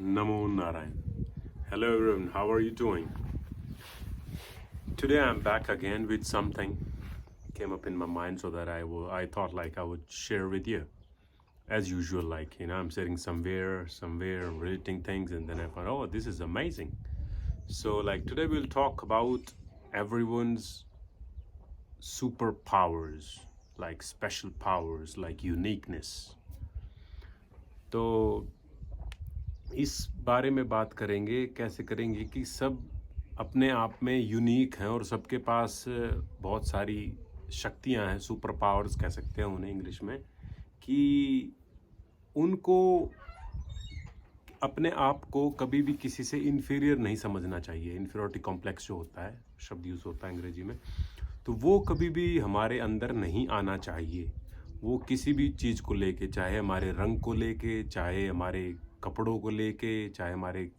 Namo Narayan. Hello everyone, how are you doing? Today I'm back again with something came up in my mind so that I thought like I would share with you. As usual, like I'm sitting somewhere reading things and then I thought, oh, this is amazing. So like today we'll talk about everyone's superpowers, like special powers, like uniqueness. तो इस बारे में बात करेंगे, कैसे करेंगे कि सब अपने आप में यूनिक हैं और सबके पास बहुत सारी शक्तियां हैं, सुपर पावर्स कह सकते हैं उन्हें इंग्लिश में, कि उनको अपने आप को कभी भी किसी से इन्फीरियर नहीं समझना चाहिए। इन्फीरियरिटी कॉम्प्लेक्स जो होता है, शब्द यूज़ होता है अंग्रेजी में, तो वो कभी भी हमारे अंदर नहीं आना चाहिए। वो किसी भी चीज़ को लेके, चाहे हमारे रंग को लेके, चाहे हमारे कपड़ों को लेके, चाहे हमारे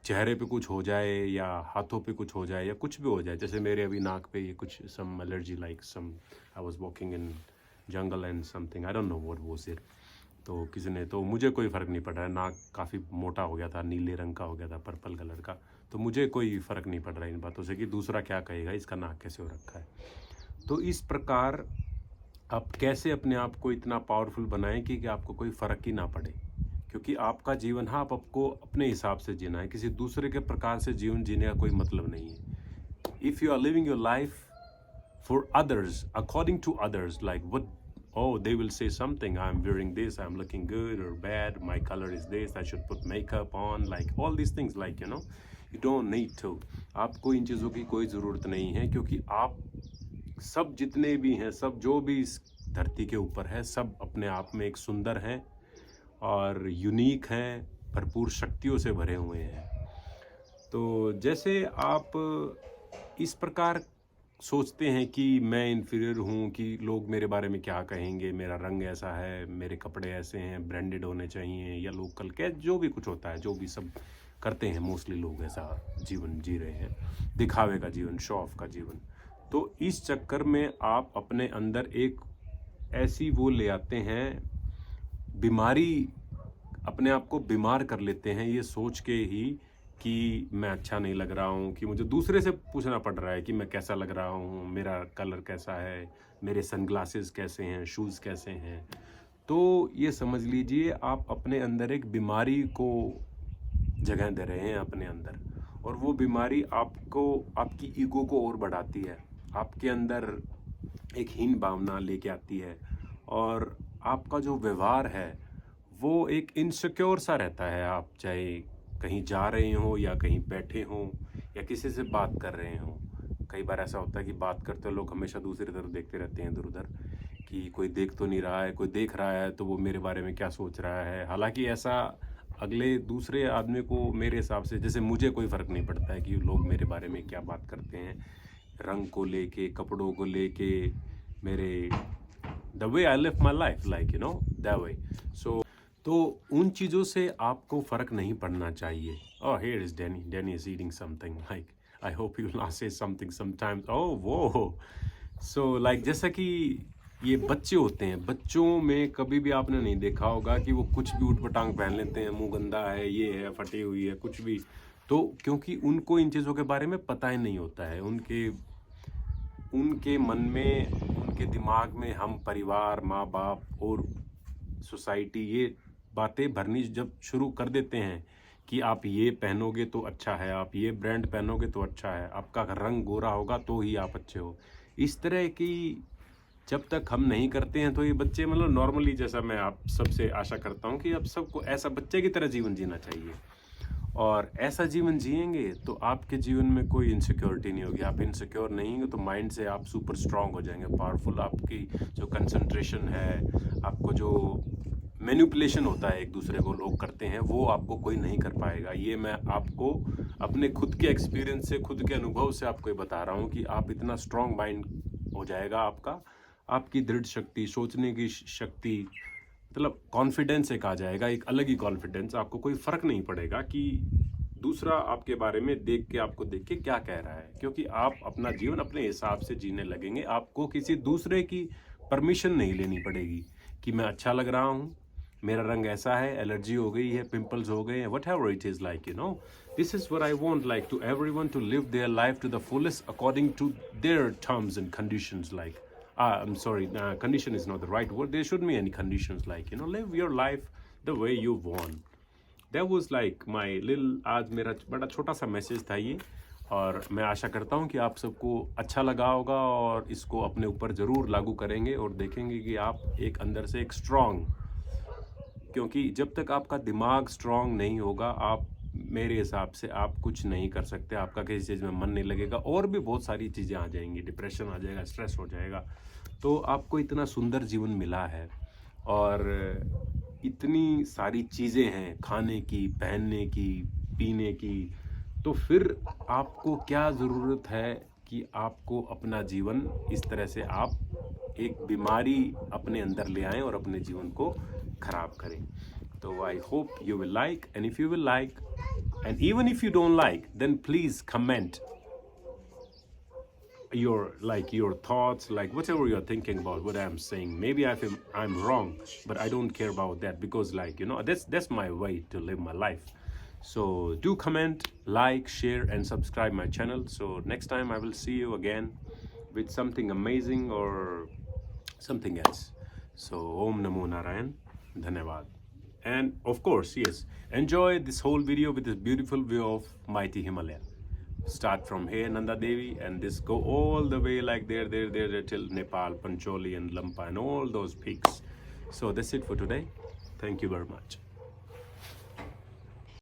चेहरे पे कुछ हो जाए या हाथों पे कुछ हो जाए या कुछ भी हो जाए। जैसे मेरे अभी नाक पे ये कुछ some allergy, like some I was walking in jungle and something, I don't know what was it. तो किसी ने, तो मुझे कोई फ़र्क नहीं पड़ रहा है। नाक काफ़ी मोटा हो गया था, नीले रंग का हो गया था, पर्पल कलर का। तो मुझे कोई फ़र्क नहीं पड़ रहा है इन बातों से कि दूसरा क्या कहेगा, इसका नाक कैसे हो रखा है। तो इस प्रकार आप कैसे अपने आप को इतना पावरफुल बनाएं कि आपको कोई फ़र्क ही ना पड़े, क्योंकि आपका जीवन, हाँ, आपको अपने हिसाब से जीना है। किसी दूसरे के प्रकार से जीवन जीने का कोई मतलब नहीं है। If you are living your life for others, according to others, like what, oh, they will say something, I'm wearing this, I'm looking good or bad, my color is this, I should put makeup on, like all these things, like you don't need to. आपको इन चीज़ों की कोई ज़रूरत नहीं है, क्योंकि आप सब जितने भी हैं, सब जो भी इस धरती के ऊपर है, सब अपने आप में एक सुंदर हैं और यूनिक हैं, भरपूर शक्तियों से भरे हुए हैं। तो जैसे आप इस प्रकार सोचते हैं कि मैं इन्फीरियर हूँ, कि लोग मेरे बारे में क्या कहेंगे, मेरा रंग ऐसा है, मेरे कपड़े ऐसे हैं, ब्रांडेड होने चाहिए या लोकल, क्या जो भी कुछ होता है, जो भी सब करते हैं, मोस्टली लोग ऐसा जीवन जी रहे हैं, दिखावे का जीवन, शो ऑफ का जीवन। तो इस चक्कर में आप अपने अंदर एक ऐसी वो ले आते हैं, बीमारी, अपने आप को बीमार कर लेते हैं ये सोच के ही कि मैं अच्छा नहीं लग रहा हूँ, कि मुझे दूसरे से पूछना पड़ रहा है कि मैं कैसा लग रहा हूँ, मेरा कलर कैसा है, मेरे सनग्लासेस कैसे हैं, शूज़ कैसे हैं। तो ये समझ लीजिए आप अपने अंदर एक बीमारी को जगह दे रहे हैं अपने अंदर, और वो बीमारी आपको, आपकी ईगो को और बढ़ाती है, आपके अंदर एक हीन भावना लेके आती है, और आपका जो व्यवहार है वो एक इनसिक्योर सा रहता है। आप चाहे कहीं जा रहे हो या कहीं बैठे हो या किसी से बात कर रहे हो, कई बार ऐसा होता है कि बात करते लोग हमेशा दूसरी तरफ देखते रहते हैं, इधर उधर, कि कोई देख तो नहीं रहा है, कोई देख रहा है तो वो मेरे बारे में क्या सोच रहा है। हालांकि ऐसा अगले दूसरे आदमी को, मेरे हिसाब से, जैसे मुझे कोई फ़र्क नहीं पड़ता है कि लोग मेरे बारे में क्या बात करते हैं, रंग को लेके, कपड़ों को लेके, मेरे the way I live my life, like that way. So तो उन चीज़ों से आपको फ़र्क नहीं पड़ना चाहिए। Oh, here is Danny, Danny is eating something, like I hope you will not say something sometimes. Oh वो, सो लाइक जैसा कि ये बच्चे होते हैं, बच्चों में कभी भी आपने नहीं देखा होगा कि वो कुछ भी ऊटपटांग पहन लेते हैं, मुंह गंदा है, ये है, फटी हुई है, कुछ भी। तो क्योंकि उनको इन चीज़ों के बारे में पता ही नहीं होता है। उनके मन में, उनके दिमाग में हम परिवार, माँ बाप और सोसाइटी, ये बातें भरनी जब शुरू कर देते हैं कि आप ये पहनोगे तो अच्छा है, आप ये ब्रांड पहनोगे तो अच्छा है, आपका रंग गोरा होगा तो ही आप अच्छे हो, इस तरह की जब तक हम नहीं करते हैं, तो ये बच्चे, मतलब नॉर्मली, जैसा मैं आप सबसे आशा करता हूँ कि अब सबको ऐसा बच्चे की तरह जीवन जीना चाहिए। और ऐसा जीवन जिएंगे तो आपके जीवन में कोई इनसिक्योरिटी नहीं होगी। आप इनसिक्योर नहीं होंगे तो माइंड से आप सुपर स्ट्रांग हो जाएंगे, पावरफुल। आपकी जो कंसंट्रेशन है, आपको जो मैनिपुलेशन होता है, एक दूसरे को लोग करते हैं, वो आपको कोई नहीं कर पाएगा। ये मैं आपको अपने खुद के एक्सपीरियंस से, खुद के अनुभव से आपको ये बता रहा हूँ कि आप इतना स्ट्रांग माइंड हो जाएगा आपका, आपकी दृढ़ शक्ति, सोचने की शक्ति, मतलब कॉन्फिडेंस एक आ जाएगा, एक अलग ही कॉन्फिडेंस। आपको कोई फ़र्क नहीं पड़ेगा कि दूसरा आपके बारे में देख के, आपको देख के क्या कह रहा है, क्योंकि आप अपना जीवन अपने हिसाब से जीने लगेंगे। आपको किसी दूसरे की परमिशन नहीं लेनी पड़ेगी कि मैं अच्छा लग रहा हूँ, मेरा रंग ऐसा है, एलर्जी हो गई है, पिंपल्स हो गए हैं, whatever it is like, you know, this is what I want, like to everyone to live their life to the fullest according to their terms and conditions. Like, I'm sorry, condition is not the right word. There shouldn't be any conditions. Like, you know, live your life the way you want. That was like my little, आज मेरा बड़ा छोटा सा message था ये, और मैं आशा करता हूँ कि आप सबको अच्छा लगा होगा और इसको अपने ऊपर ज़रूर लागू करेंगे और देखेंगे कि आप एक अंदर से एक स्ट्रॉन्ग, क्योंकि जब तक आपका दिमाग स्ट्रॉन्ग नहीं होगा, आप, मेरे हिसाब से आप कुछ नहीं कर सकते, आपका किसी चीज़ में मन नहीं लगेगा, और भी बहुत सारी चीज़ें आ जाएंगी, डिप्रेशन आ जाएगा, स्ट्रेस हो जाएगा. तो आपको इतना सुंदर जीवन मिला है और इतनी सारी चीज़ें हैं, खाने की, पहनने की, पीने की, तो फिर आपको क्या ज़रूरत है कि आपको अपना जीवन इस तरह से आप एक बीमारी अपने अंदर ले आएं और अपने जीवन को ख़राब करें. तो आई hope you will like, and if you will like, and even if you don't like, then please comment your thoughts, like whatever you're thinking about what I'm saying. Maybe I'm wrong, but I don't care about that, because, like, you know, that's my way to live my life. So do comment, like, share, and subscribe my channel. So next time I will see you again with something amazing or something else. So Om Namo Narayan, Dhanyavad. And of course, yes, enjoy this whole video with this beautiful view of mighty Himalaya. Start from here, Nanda Devi, and this go all the way like there till Nepal, Pancholi and Lampa and all those peaks. So that's it for today. Thank you very much.